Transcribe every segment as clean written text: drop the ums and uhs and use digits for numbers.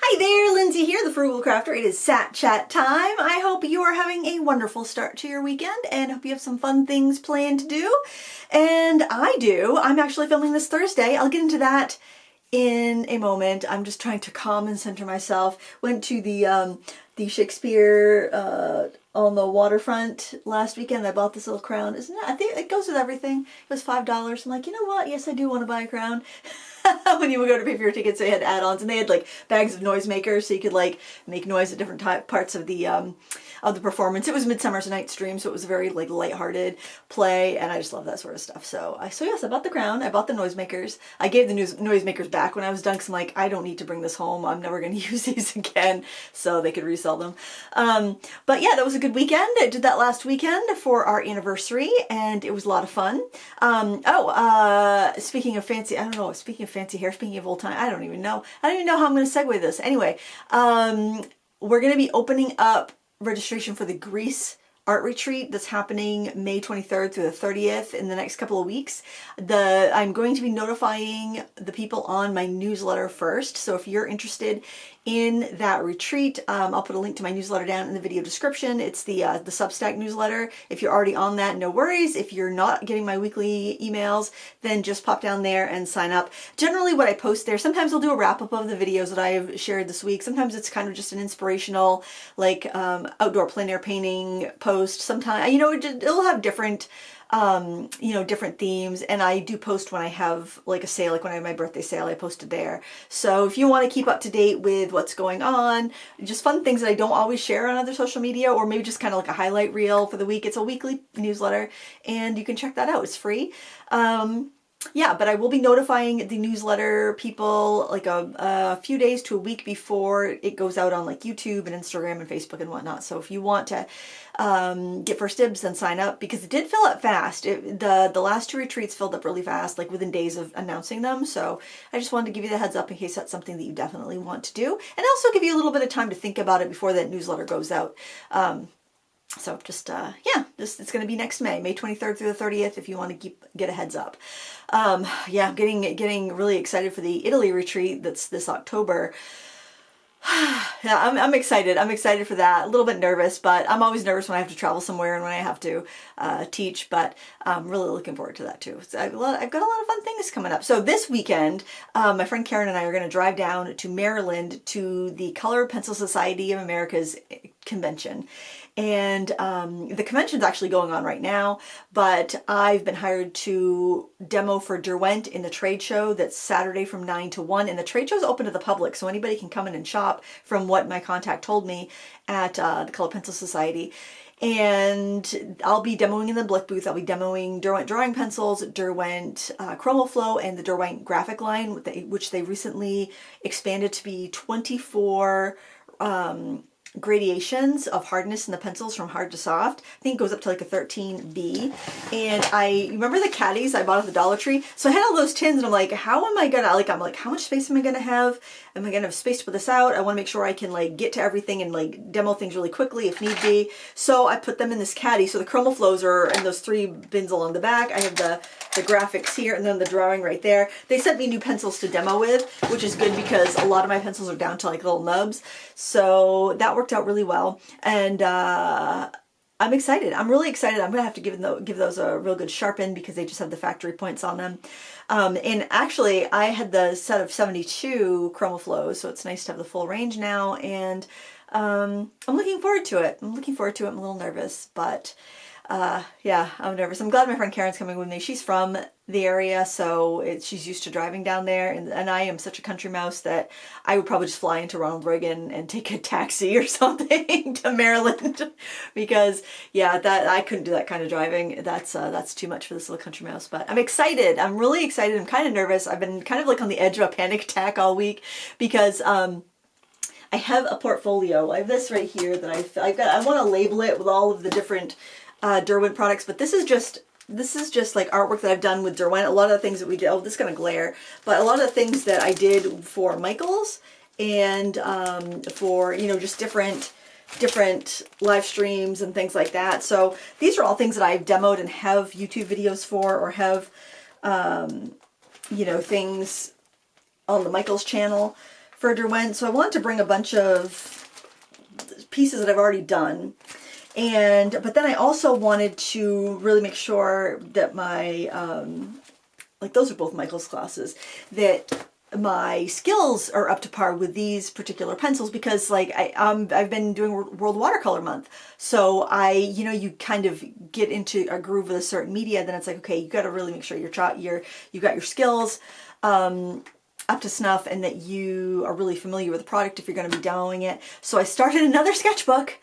Hi there, Lindsay here, the Frugal Crafter. It is Sat Chat time. I hope you are having a wonderful start to your weekend and hope you have some fun things planned to do. And I do. I'm actually filming this Thursday. I'll get into that in a moment. I'm just trying to calm and center myself. Went to the Shakespeare on the waterfront last weekend. I bought this little crown. Isn't it? I think it goes with everything. It was $5. I'm like, you know what? Yes, I do want to buy a crown. When you would go to pay for your tickets, they had add-ons, and they had like bags of noisemakers, so you could like make noise at different parts of the performance. It was Midsummer's Night's Dream, so it was a very like lighthearted play, and I just love that sort of stuff. So yes, I bought the crown. I bought the noisemakers. I gave the noisemakers back when I was done, because I'm like, I don't need to bring this home. I'm never going to use these again, so they could resell them. But yeah, that was a good weekend. I did that last weekend for our anniversary, and it was a lot of fun. Speaking of fancy, I don't know. Speaking of fancy hair, speaking of old time, I don't even know how I'm going to segue this. Anyway, we're going to be opening up registration for the Greece art retreat that's happening May 23rd through the 30th in the next couple of weeks. I'm going to be notifying the people on my newsletter first. So if you're interested in that retreat, I'll put a link to my newsletter down in the video description. It's the Substack newsletter. If you're already on that, no worries. If you're not getting my weekly emails, then just pop down there and sign up. Generally what I post there, sometimes I'll do a wrap up of the videos that I've shared this week. Sometimes it's kind of just an inspirational, like outdoor plein air painting post. Sometimes, it'll have different different themes, and I do post when I have like a sale, like when I have my birthday sale, I posted there. So if you want to keep up to date with what's going on, just fun things that I don't always share on other social media, or maybe just kind of like a highlight reel for the week, it's a weekly newsletter, and you can check that out. It's free. Yeah, but I will be notifying the newsletter people like a few days to a week before it goes out on like YouTube and Instagram and Facebook and whatnot. So if you want to get first dibs, then sign up, because it did fill up fast. The last two retreats filled up really fast, like within days of announcing them. So I just wanted to give you the heads up in case that's something that you definitely want to do, and also give you a little bit of time to think about it before that newsletter goes out. So just, it's going to be next May 23rd through the 30th, if you want to get a heads up. Yeah, I'm getting really excited for the Italy retreat that's this October. Yeah, I'm excited. I'm excited for that. A little bit nervous, but I'm always nervous when I have to travel somewhere and when I have to teach, but I'm really looking forward to that too. So I've got a lot of fun things coming up. So this weekend, my friend Karen and I are going to drive down to Maryland to the Color Pencil Society of America's convention. And the convention's actually going on right now, but I've been hired to demo for Derwent in the trade show that's Saturday from 9 to 1. And the trade show's open to the public, so anybody can come in and shop, from what my contact told me at the Color Pencil Society. And I'll be demoing in the Blick booth. I'll be demoing Derwent drawing pencils, Derwent ChromoFlow, and the Derwent graphic line, which they recently expanded to be 24 gradations of hardness in the pencils from hard to soft. I think it goes up to like a 13B. And I remember the caddies I bought at the Dollar Tree. So I had all those tins, and I'm like, how am I gonna, I'm like, how much space am I gonna have? Am I gonna have space to put this out? I want to make sure I can like get to everything and like demo things really quickly if need be. So I put them in this caddy. So the ChromoFlows are in those 3 bins along the back. I have the graphics here, and then the drawing right there. They sent me new pencils to demo with, which is good because a lot of my pencils are down to like little nubs. So that worked out really well, and I'm excited. I'm really excited. I'm gonna have to give those a real good sharpen, because they just have the factory points on them. And actually, I had the set of 72 ChromoFlows, so it's nice to have the full range now, and I'm looking forward to it. I'm a little nervous, but yeah, I'm nervous. I'm glad my friend Karen's coming with me. She's from the area, so she's used to driving down there, and I am such a country mouse that I would probably just fly into Ronald Reagan and take a taxi or something to Maryland, because yeah, I couldn't do that kind of driving. That's too much for this little country mouse. But I'm excited. I'm really excited. I'm kind of nervous. I've been kind of like on the edge of a panic attack all week, because I have a portfolio. I have this right here that I've got. I want to label it with all of the different Derwent products, but this is just like artwork that I've done with Derwent. A lot of the things that we did, oh, this is going to glare, but a lot of the things that I did for Michael's, and for, just different live streams and things like that. So these are all things that I've demoed and have YouTube videos for, or have, things on the Michael's channel for Derwent. So I wanted to bring a bunch of pieces that I've already done. But then I also wanted to really make sure that my, like those are both Michael's classes, that my skills are up to par with these particular pencils, because like I've been doing World Watercolor Month. So you kind of get into a groove with a certain media, then it's like, okay, you got to really make sure you got your skills up to snuff, and that you are really familiar with the product if you're going to be demoing it. So I started another sketchbook.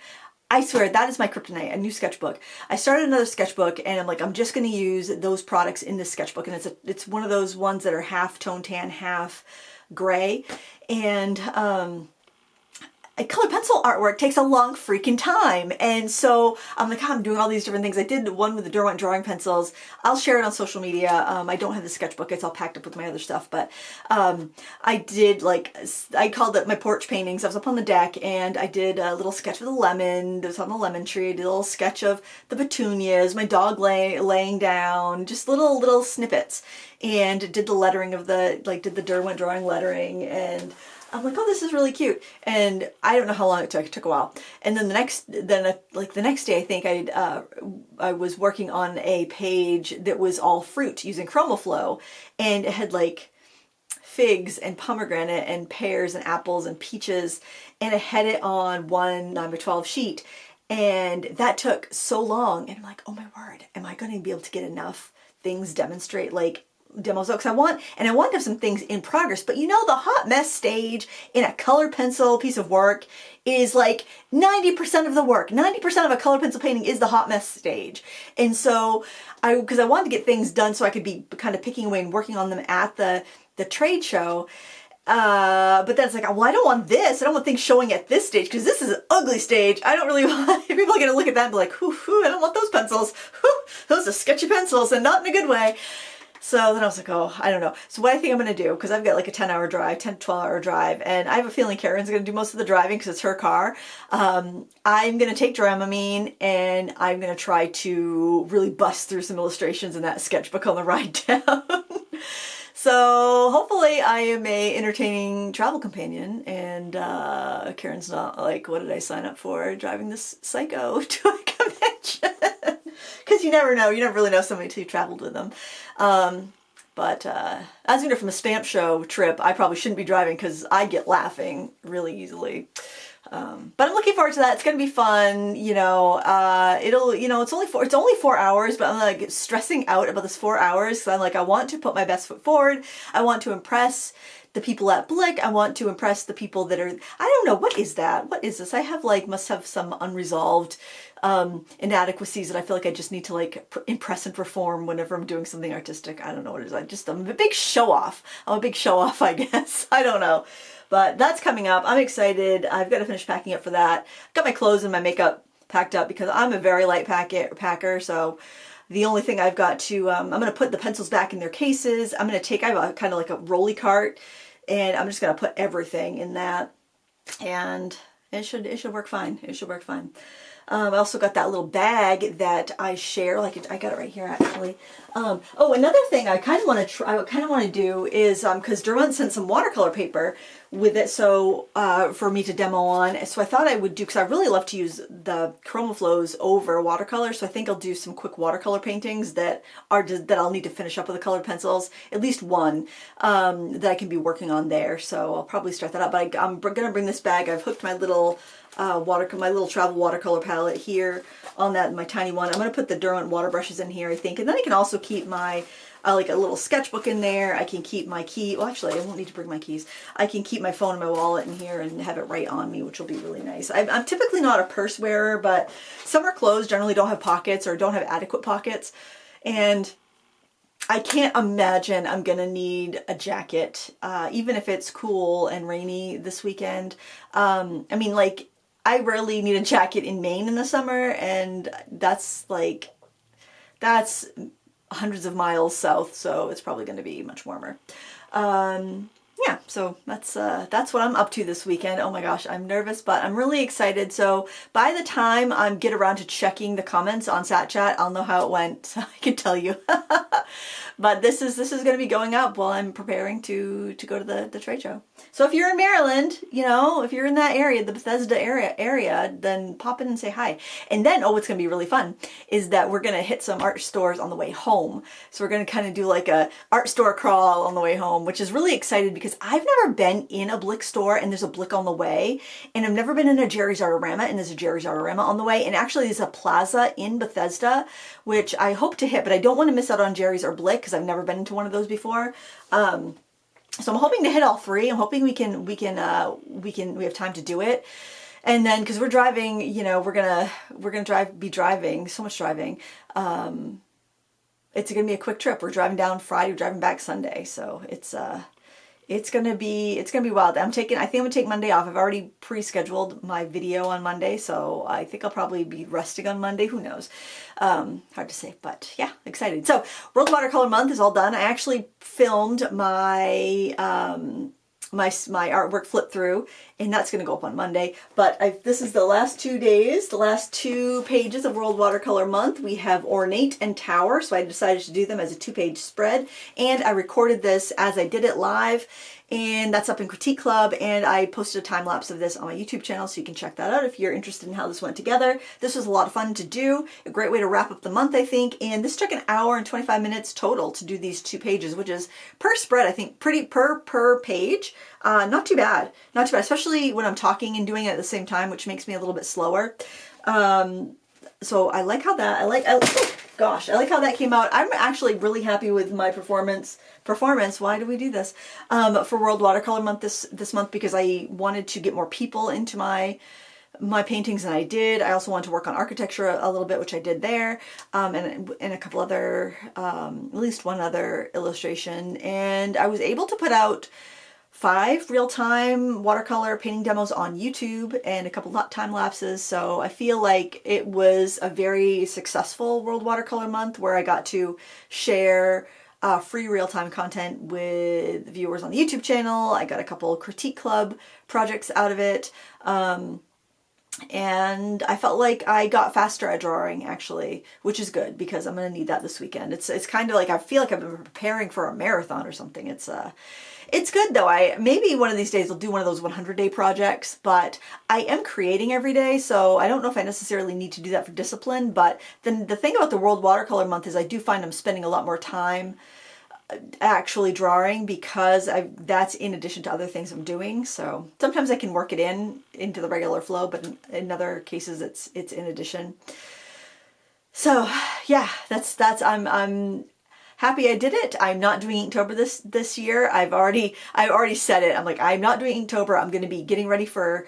I swear, that is my kryptonite, a new sketchbook. I started another sketchbook, and I'm like, I'm just going to use those products in this sketchbook. And it's one of those ones that are half tone tan, half gray. And a color pencil artwork takes a long freaking time. And so I'm like, I'm doing all these different things. I did one with the Derwent drawing pencils. I'll share it on social media. I don't have the sketchbook. It's all packed up with my other stuff. But I did, like, I called it my porch paintings. I was up on the deck, and I did a little sketch of the lemon that was on the lemon tree. I did a little sketch of the petunias, my dog laying down, just little snippets. And did the lettering of did the Derwent drawing lettering. And I'm like, oh, this is really cute. And I don't know how long it took. It took a while. And then the next day, I think I was working on a page that was all fruit using ChromaFlow, and it had like figs and pomegranate and pears and apples and peaches, and I had it on one 9x12 sheet. And that took so long. And I'm like, oh my word, am I going to be able to get enough things demos out? Because I want to have some things in progress. But the hot mess stage in a color pencil piece of work is like 90% of the work. 90% of a color pencil painting is the hot mess stage. And so because I wanted to get things done so I could be kind of picking away and working on them at the trade show. But then it's like, well, I don't want this. I don't want things showing at this stage, because this is an ugly stage. I don't really want people are going to look at that and be like, I don't want those pencils. Those are sketchy pencils, and not in a good way. So then I was like, oh, I don't know. So what I think I'm going to do, because I've got like a 10 to 12 hour drive, and I have a feeling Karen's going to do most of the driving because it's her car. I'm going to take Dramamine, and I'm going to try to really bust through some illustrations in that sketchbook on the ride down. So hopefully I am a entertaining travel companion, and Karen's not like, what did I sign up for? Driving this psycho to a convention. Because you never know. You never really know somebody until you traveled with them. But as you know from a stamp show trip, I probably shouldn't be driving because I get laughing really easily. But I'm looking forward to that. It's going to be fun. It's only 4 hours, but I'm like stressing out about this 4 hours. So I'm like, I want to put my best foot forward. I want to impress the people at Blick. I want to impress the people that are, I don't know, what is that? What is this? I have must have some unresolved inadequacies that I feel like I just need to impress and perform whenever I'm doing something artistic. I don't know what it is. I'm a big show off. I'm a big show off, I guess. I don't know. But that's coming up. I'm excited. I've got to finish packing up for that. Got my clothes and my makeup packed up because I'm a very light packer. So the only thing I've got to, I'm going to put the pencils back in their cases. I have a kind of like a rolly cart, and I'm just going to put everything in that, and it should work fine. It should work fine. I also got that little bag that I share. I got it right here actually. Another thing I kind of want to do is because Derwent sent some watercolor paper with it, so for me to demo on. So I thought I would do, because I really love to use the ChromaFlows over watercolor. So I think I'll do some quick watercolor paintings that I'll need to finish up with the colored pencils. At least one that I can be working on there. So I'll probably start that up. But I'm gonna bring this bag. I've hooked my little my little travel watercolor palette here on that, my tiny one. I'm going to put the Derwent water brushes in here, I think. And then I can also keep my, a little sketchbook in there. I can keep my key. Well, actually, I won't need to bring my keys. I can keep my phone and my wallet in here and have it right on me, which will be really nice. I'm typically not a purse wearer, but summer clothes generally don't have pockets or don't have adequate pockets. And I can't imagine I'm going to need a jacket, even if it's cool and rainy this weekend. I rarely need a jacket in Maine in the summer, and that's hundreds of miles south, so it's probably going to be much warmer. yeah, so that's what I'm up to this weekend. Oh my gosh, I'm nervous, but I'm really excited. So by the time I get around to checking the comments on SatChat, I'll know how it went. So I can tell you. But this is going to be going up while I'm preparing to go to the trade show. So if you're in Maryland, you know, if you're in that area, the Bethesda area, then pop in and say hi. And then, oh, what's going to be really fun is that we're going to hit some art stores on the way home. So we're going to kind of do like a art store crawl on the way home, which is really excited because I've never been in a Blick store and there's a Blick on the way. And I've never been in a Jerry's Artorama and there's a Jerry's Artorama on the way. And actually there's a plaza in Bethesda, which I hope to hit, but I don't want to miss out on Jerry's or Blick because I've never been into one of those before. So I'm hoping to hit all three. I'm hoping we have time to do it. And then, because we're driving, you know, we're gonna be driving, so much driving. It's gonna be a quick trip. We're driving down Friday, we're driving back Sunday. So it's gonna be wild. I think I'm gonna take Monday off. I've already pre-scheduled my video on Monday, so I think I'll probably be resting on Monday. Who knows? Hard to say, but yeah, excited. So World Watercolor Month is all done. I actually filmed my my artwork flip through, and that's going to go up on Monday. But this is the last 2 days, the last 2 pages of World Watercolor Month. We have Ornate and Tower, so I decided to do them as a 2-page spread, and I recorded this as I did it live, and that's up in Critique Club, and I posted a time lapse of this on my YouTube channel, so you can check that out if you're interested in how this went together. This was a lot of fun to do, a great way to wrap up the month, I think, and this took an hour and 25 minutes total to do these 2 pages, which is per spread, I think, pretty per page. Not too bad, not too bad, especially when I'm talking and doing it at the same time, which makes me a little bit slower. So I like how that, I like how that came out. I'm actually really happy with my performance. Why do we do this? For World Watercolor Month this month, because I wanted to get more people into my paintings than I did. I also wanted to work on architecture a little bit, which I did there, and a couple other, at least one other illustration. And I was able to put out 5 real-time watercolor painting demos on YouTube and a couple of time lapses. So I feel like it was a very successful World Watercolor Month where I got to share free real-time content with viewers on the YouTube channel. I got a couple Critique Club projects out of it. And I felt like I got faster at drawing, actually, which is good because I'm going to need that this weekend. It's kind of like I feel like I've been preparing for a marathon or something. It's good though. Maybe one of these days I'll do one of those 100-day projects, but I am creating every day, so I don't know if I necessarily need to do that for discipline. But then the thing about the World Watercolor Month is I do find I'm spending a lot more time actually drawing because that's in addition to other things I'm doing. So sometimes I can work it into the regular flow, but in other cases it's in addition. So yeah, that's I'm happy I did it. I'm not doing Inktober this year. I already said it. I'm like, I'm not doing Inktober. I'm going to be getting ready for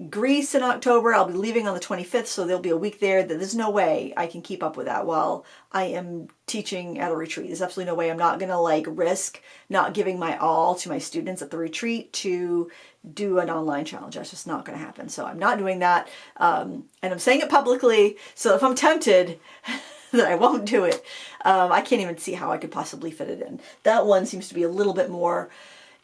Greece in October. I'll be leaving on the 25th, so there'll be a week there. There's no way I can keep up with that while I am teaching at a retreat. There's absolutely no way. I'm not going to like risk not giving my all to my students at the retreat to do an online challenge. That's just not going to happen. So I'm not doing that. And I'm saying it publicly. So if I'm tempted, that I won't do it. I can't even see how I could possibly fit it in. That one seems to be a little bit more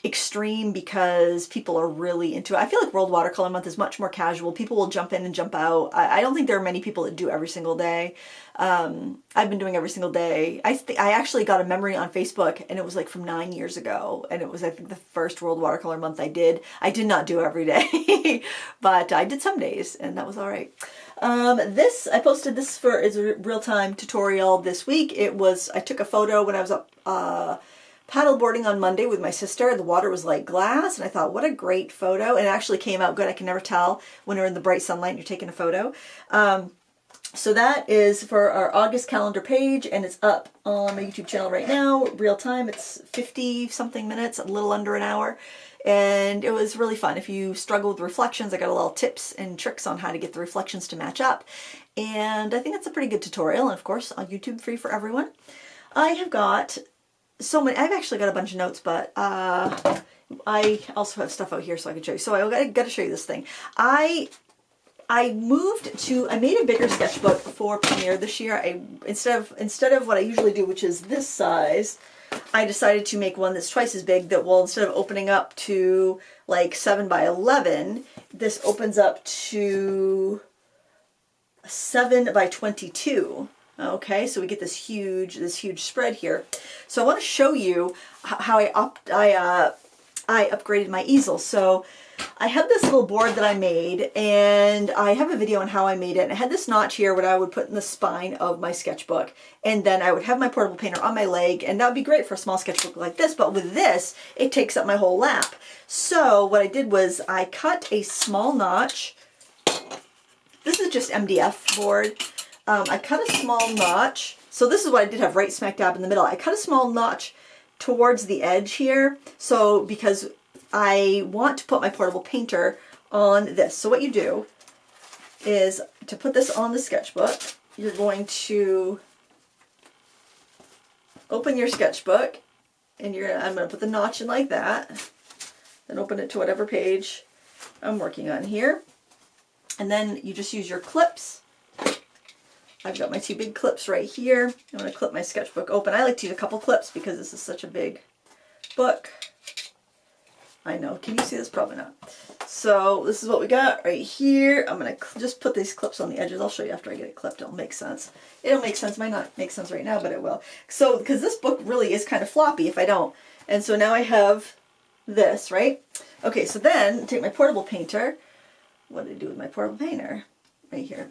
extreme because people are really into it. I feel like World Watercolor Month is much more casual. People will jump in and jump out. I don't think there are many people that do every single day. I've been doing every single day. I actually got a memory on Facebook, and it was like from 9 years ago, and it was, I think, the first World Watercolor Month I did. I did not do every day, but I did some days, and that was all right. I posted this as a real-time tutorial this week. I took a photo when I was up paddleboarding on Monday with my sister. The water was like glass, and I thought, what a great photo. And it actually came out good. I can never tell when you're in the bright sunlight and you're taking a photo. So that is for our August calendar page, and it's up on my YouTube channel right now, real time. It's 50-something minutes, a little under an hour. And it was really fun. If you struggle with reflections, I got a little tips and tricks on how to get the reflections to match up. And I think that's a pretty good tutorial. And of course, on YouTube, free for everyone. I have got so many. I've actually got a bunch of notes, but I also have stuff out here so I can show you. So I got to show you this thing. I made a bigger sketchbook for Premiere this year. Instead of what I usually do, which is this size, I decided to make one that's twice as big that will, instead of opening up to like 7 by 11, this opens up to 7 by 22. Okay, so we get this huge spread here. So I want to show you how I upgraded my easel. So I have this little board that I made, and I have a video on how I made it. And I had this notch here, what I would put in the spine of my sketchbook, and then I would have my portable painter on my leg, and that would be great for a small sketchbook like this. But with this, it takes up my whole lap. So what I did was I cut a small notch. This is just MDF board. I cut a small notch. So this is what I did have right smack dab in the middle. I cut a small notch towards the edge here. So because I want to put my portable painter on this. So what you do is, to put this on the sketchbook, you're going to open your sketchbook, and I'm going to put the notch in like that. Then open it to whatever page I'm working on here. And then you just use your clips. I've got my 2 big clips right here. I'm going to clip my sketchbook open. I like to use a couple clips because this is such a big book. I know, can you see this? Probably not. So this is what we got right here. I'm going to just put these clips on the edges. I'll show you after I get it clipped. It'll make sense. It'll make sense. Might not make sense right now, but it will. So, because this book really is kind of floppy if I don't. And so now I have this, right? Okay, so then take my portable painter. What did I do with my portable painter? Right here.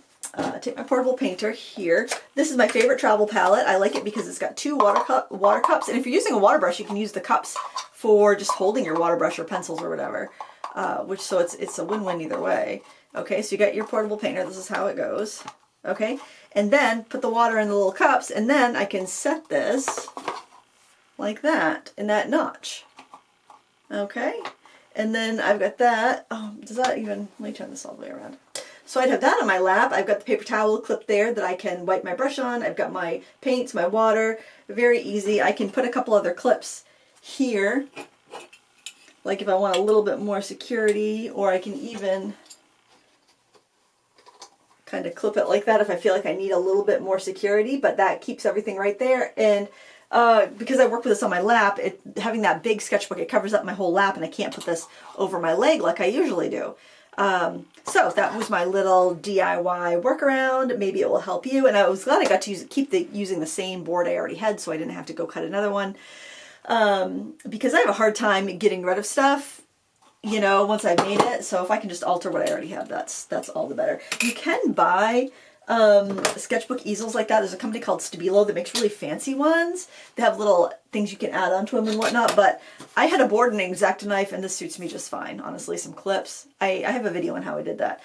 Take my portable painter here. This is my favorite travel palette. I like it because it's got 2 water cups. And if you're using a water brush, you can use the cups for just holding your water brush or pencils or whatever. So it's a win-win either way. Okay, so you got your portable painter. This is how it goes. Okay, and then put the water in the little cups, and then I can set this like that in that notch. Okay, and then I've got that. Oh, does that even? Let me turn this all the way around. So I'd have that on my lap. I've got the paper towel clip there that I can wipe my brush on. I've got my paints, my water. Very easy. I can put a couple other clips here, like if I want a little bit more security, or I can even kind of clip it like that if I feel like I need a little bit more security, but that keeps everything right there. And because I work with this on my lap, having that big sketchbook, it covers up my whole lap, and I can't put this over my leg like I usually do. So that was my little DIY workaround. Maybe it will help you. And I was glad I got to using the same board I already had, so I didn't have to go cut another one. Because I have a hard time getting rid of stuff, you know, once I've made it. So if I can just alter what I already have, that's all the better. You can buy sketchbook easels like that. There's a company called Stabilo that makes really fancy ones. They have little things you can add onto them and whatnot, but I had a board and an X-Acto knife, and this suits me just fine, honestly. Some clips. I have a video on how I did that.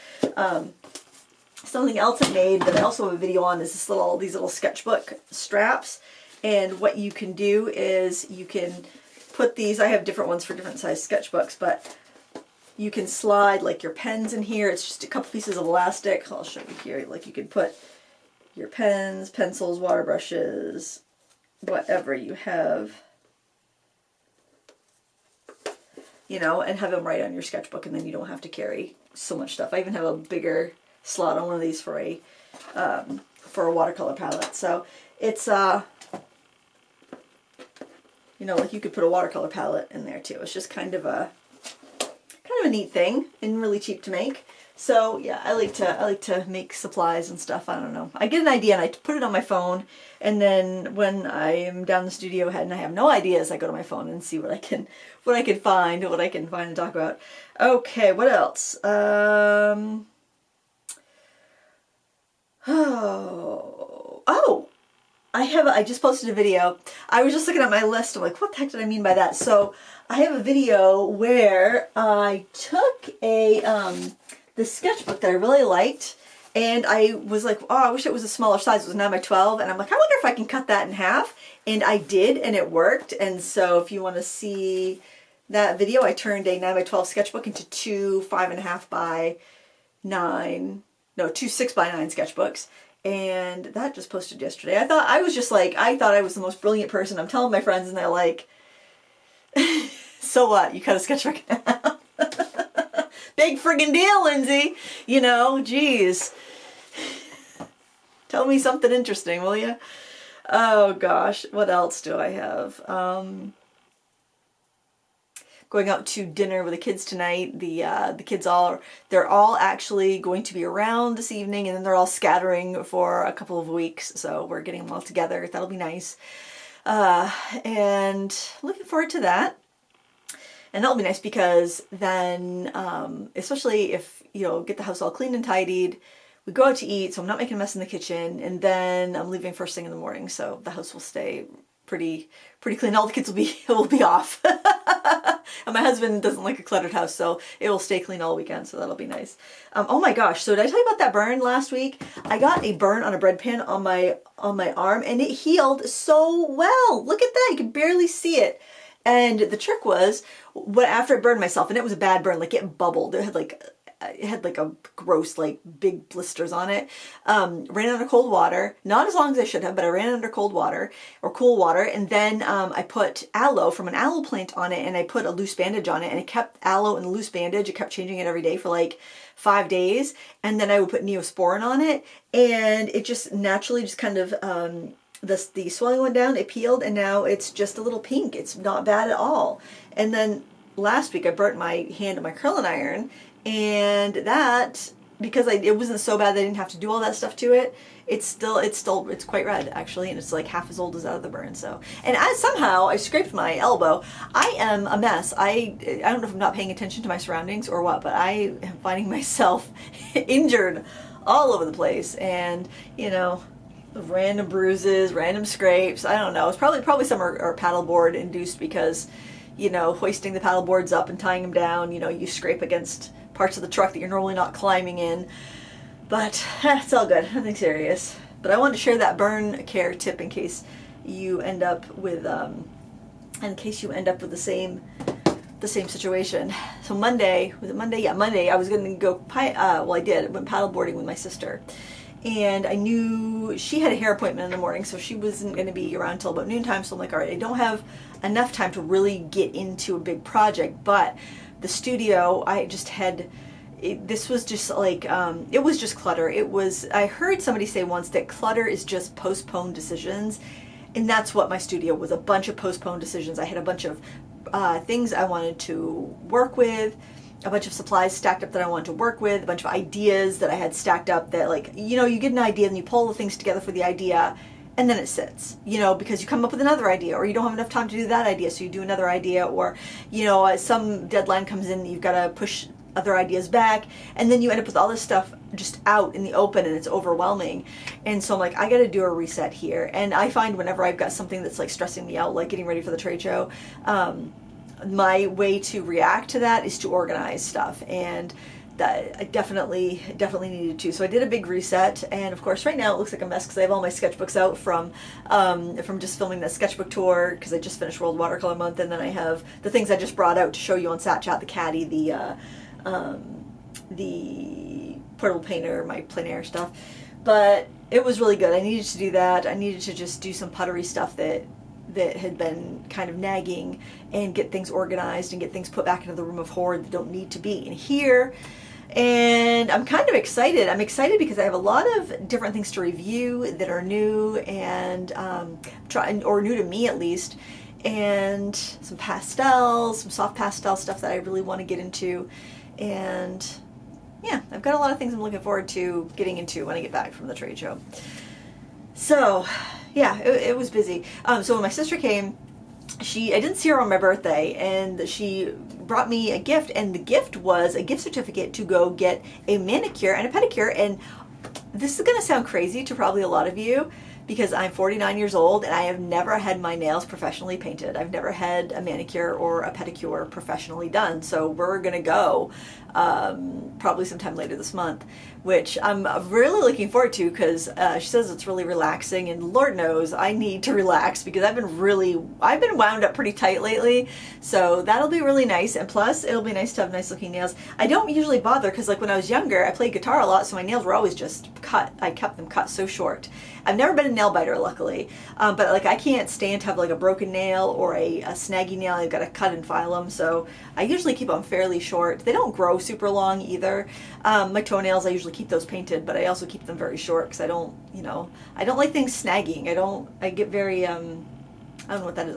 Something else I made that I also have a video on is these little sketchbook straps. And what you can do is you can put these, I have different ones for different size sketchbooks, but you can slide like your pens in here. It's just a couple pieces of elastic. I'll show you here. Like you can put your pens, pencils, water brushes, whatever you have, you know, and have them right on your sketchbook, and then you don't have to carry so much stuff. I even have a bigger slot on one of these for a watercolor palette. So it's you know, like you could put a watercolor palette in there too. It's just kind of a neat thing and really cheap to make. So yeah, I like to make supplies and stuff. I don't know. I get an idea and I put it on my phone, and then when I am down the studio head and I have no ideas, I go to my phone and see what I can find and talk about. Okay, what else? I just posted a video. I was just looking at my list. I'm like, what the heck did I mean by that? So I have a video where I took the sketchbook that I really liked, and I was like, oh, I wish it was a smaller size. It was 9 by 12, and I'm like, I wonder if I can cut that in half. And I did, and it worked. And so if you want to see that video, I turned a 9 by 12 sketchbook into two 5.5 by 9, no, two 6 by 9 sketchbooks. And that just posted yesterday. I thought I was the most brilliant person. I'm telling my friends, and they're like, so what? You cut a sketchbook in half? Big friggin' deal, Lindsay. You know, geez. Tell me something interesting, will you? Oh gosh, what else do I have? Going out to dinner with the kids tonight. The kids they're all actually going to be around this evening, and then they're all scattering for a couple of weeks. So we're getting them all together. That'll be nice. And looking forward to that. And that'll be nice because then, especially if, get the house all clean and tidied, we go out to eat, so I'm not making a mess in the kitchen, and then I'm leaving first thing in the morning, so the house will stay pretty clean. All the kids will be off. And my husband doesn't like a cluttered house, so it will stay clean all weekend, so that'll be nice. Oh my gosh, so did I tell you about that burn last week? I got a burn on a bread pan on my arm, and it healed so well. Look at that, you can barely see it. And the trick was, after I burned myself, and it was a bad burn, like it bubbled. It had like a gross, like big blisters on it. Ran under cold water, not as long as I should have, but I ran under cold water or cool water. And then I put aloe from an aloe plant on it, and I put a loose bandage on it, and it kept aloe in the loose bandage. It kept changing it every day for like 5 days. And then I would put Neosporin on it, and it just naturally just kind of, the swelling went down, it peeled, and now it's just a little pink. It's not bad at all. And then last week I burnt my hand on my curling iron, and that, because it wasn't so bad that I didn't have to do all that stuff to it, it's quite red actually, and it's like half as old as out of the burn. So, and somehow I scraped my elbow. I am a mess. I don't know if I'm not paying attention to my surroundings or what, but I am finding myself injured all over the place, and random bruises, random scrapes. I don't know. It's probably some are paddleboard induced because, hoisting the paddle boards up and tying them down, you scrape against parts of the truck that you're normally not climbing in. But it's all good. Nothing serious. But I wanted to share that burn care tip in case you end up with the same situation. So Monday, was it Monday? Yeah, Monday. I was going to go. I did. I went paddleboarding with my sister. And I knew she had a hair appointment in the morning, so she wasn't going to be around till about noontime. So I'm like, all right, I don't have enough time to really get into a big project. But the studio, this was just like, it was just clutter. I heard somebody say once that clutter is just postponed decisions. And that's what my studio was, a bunch of postponed decisions. I had a bunch of things I wanted to work with, a bunch of supplies stacked up that I wanted to work with, a bunch of ideas that I had stacked up that you get an idea and you pull the things together for the idea, and then it sits, because you come up with another idea, or you don't have enough time to do that idea, so you do another idea, or, some deadline comes in, you've got to push other ideas back, and then you end up with all this stuff just out in the open, and it's overwhelming. And so I'm like, I got to do a reset here. And I find whenever I've got something that's like stressing me out, like getting ready for the trade show, my way to react to that is to organize stuff, and that I definitely needed to. So I did a big reset, and of course right now it looks like a mess because I have all my sketchbooks out from just filming the sketchbook tour, because I just finished World Watercolor Month, and then I have the things I just brought out to show you on SatChat, the caddy, the portable painter, my plein air stuff. But it was really good. I needed to do that. I needed to just do some pottery stuff that had been kind of nagging, and get things organized and get things put back into the room of hoard that don't need to be in here. And I'm kind of excited. I'm excited because I have a lot of different things to review that are new and or new to me at least, and some pastels, some soft pastel stuff that I really want to get into. And yeah, I've got a lot of things I'm looking forward to getting into when I get back from the trade show. So yeah, it was busy. So when my sister came, I didn't see her on my birthday, and she brought me a gift, and the gift was a gift certificate to go get a manicure and a pedicure. And this is going to sound crazy to probably a lot of you, because I'm 49 years old and I have never had my nails professionally painted. I've never had a manicure or a pedicure professionally done. So we're going to go probably sometime later this month, which I'm really looking forward to, because she says it's really relaxing, and Lord knows I need to relax because I've been wound up pretty tight lately. So that'll be really nice, and plus it'll be nice to have nice looking nails. I don't usually bother because, like, when I was younger I played guitar a lot, so my nails were always just cut. I kept them cut so short. I've never been a nail biter, luckily. But like I can't stand to have like a broken nail or a snaggy nail. I've got to cut and file them. So I usually keep them fairly short. They don't grow super long either. My toenails, I usually keep those painted, but I also keep them very short because I don't, you know, I don't like things snagging. I get very, I don't know what that is.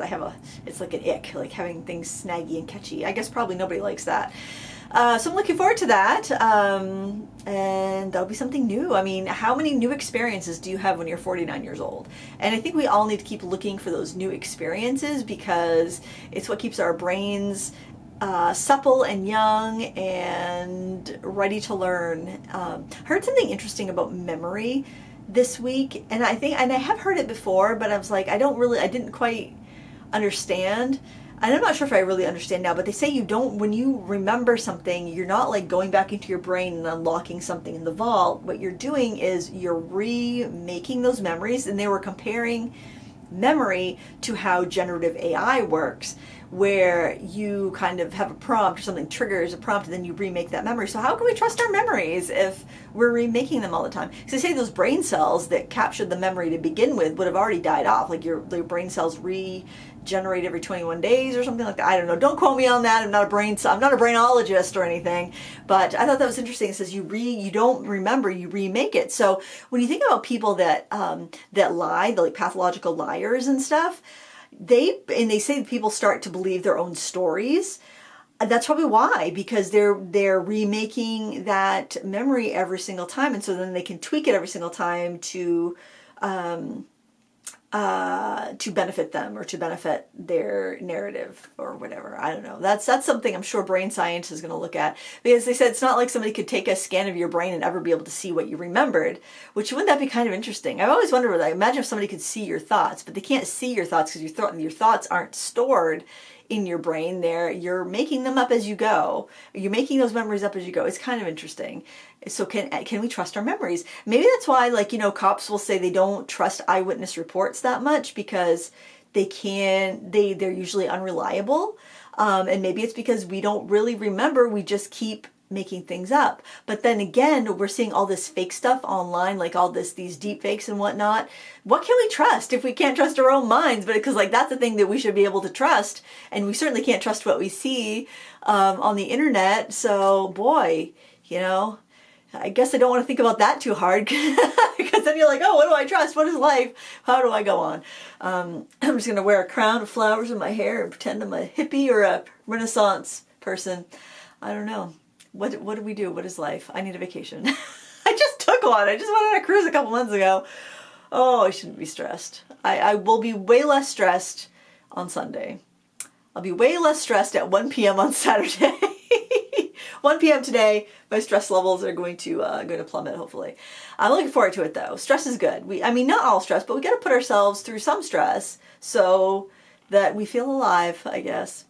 It's like an ick, like having things snaggy and catchy. I guess probably nobody likes that. So I'm looking forward to that, and that'll be something new. I mean, how many new experiences do you have when you're 49 years old? And I think we all need to keep looking for those new experiences because it's what keeps our brains supple and young and ready to learn. I heard something interesting about memory this week, and I have heard it before, but I was like, I didn't quite understand. And I'm not sure if I really understand now, but they say when you remember something, you're not like going back into your brain and unlocking something in the vault. What you're doing is you're remaking those memories, and they were comparing memory to how generative AI works, where you kind of have a prompt or something triggers a prompt and then you remake that memory. So how can we trust our memories if we're remaking them all the time? Because they say those brain cells that captured the memory to begin with would have already died off. Like your brain cells regenerate every 21 days or something like that. I don't know. Don't quote me on that. I'm not a brainologist or anything. But I thought that was interesting. It says you don't remember, you remake it. So when you think about people that lie, the like pathological liars and stuff, they say that people start to believe their own stories. That's probably why, because they're remaking that memory every single time, and so then they can tweak it every single time to benefit them or to benefit their narrative or whatever. I don't know. That's something I'm sure brain science is going to look at, because they said it's not like somebody could take a scan of your brain and ever be able to see what you remembered, which wouldn't that be kind of interesting? I've always wondered, like, imagine if somebody could see your thoughts, but they can't see your thoughts because your thoughts aren't stored in your brain. You're making them up as you go. You're making those memories up as you go. It's kind of interesting. So can we trust our memories? Maybe that's why, like, you know, cops will say they don't trust eyewitness reports that much, because they're usually unreliable. And maybe it's because we don't really remember. We just keep making things up. But then again, we're seeing all this fake stuff online, like these deep fakes and whatnot. What can we trust if we can't trust our own minds? But because like that's the thing that we should be able to trust, and we certainly can't trust what we see on the internet. So boy, you know, I guess I don't want to think about that too hard, because then you're like, oh, what do I trust? What is life? How do I go on? I'm just going to wear a crown of flowers in my hair and pretend I'm a hippie or a Renaissance person. I don't know. What do we do? What is life? I need a vacation. I just took one. I just went on a cruise a couple months ago. Oh, I shouldn't be stressed. I will be way less stressed on Sunday. I'll be way less stressed at 1 p.m. on Saturday. 1 p.m. today, my stress levels are going to plummet, hopefully. I'm looking forward to it, though. Stress is good. Not all stress, but we got to put ourselves through some stress so that we feel alive, I guess.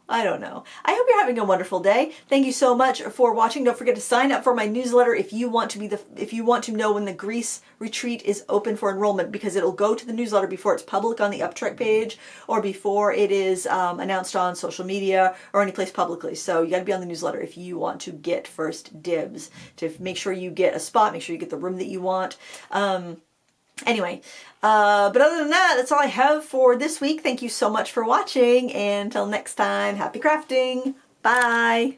I don't know. I hope you're having a wonderful day. Thank you so much for watching. Don't forget to sign up for my newsletter if you want to know when the Greece retreat is open for enrollment, because it'll go to the newsletter before it's public on the Uptrek page or before it is announced on social media or any place publicly. So you got to be on the newsletter if you want to get first dibs, to make sure you get a spot, make sure you get the room that you want. Anyway, but other than that, that's all I have for this week. Thank you so much for watching, and until next time, happy crafting. Bye.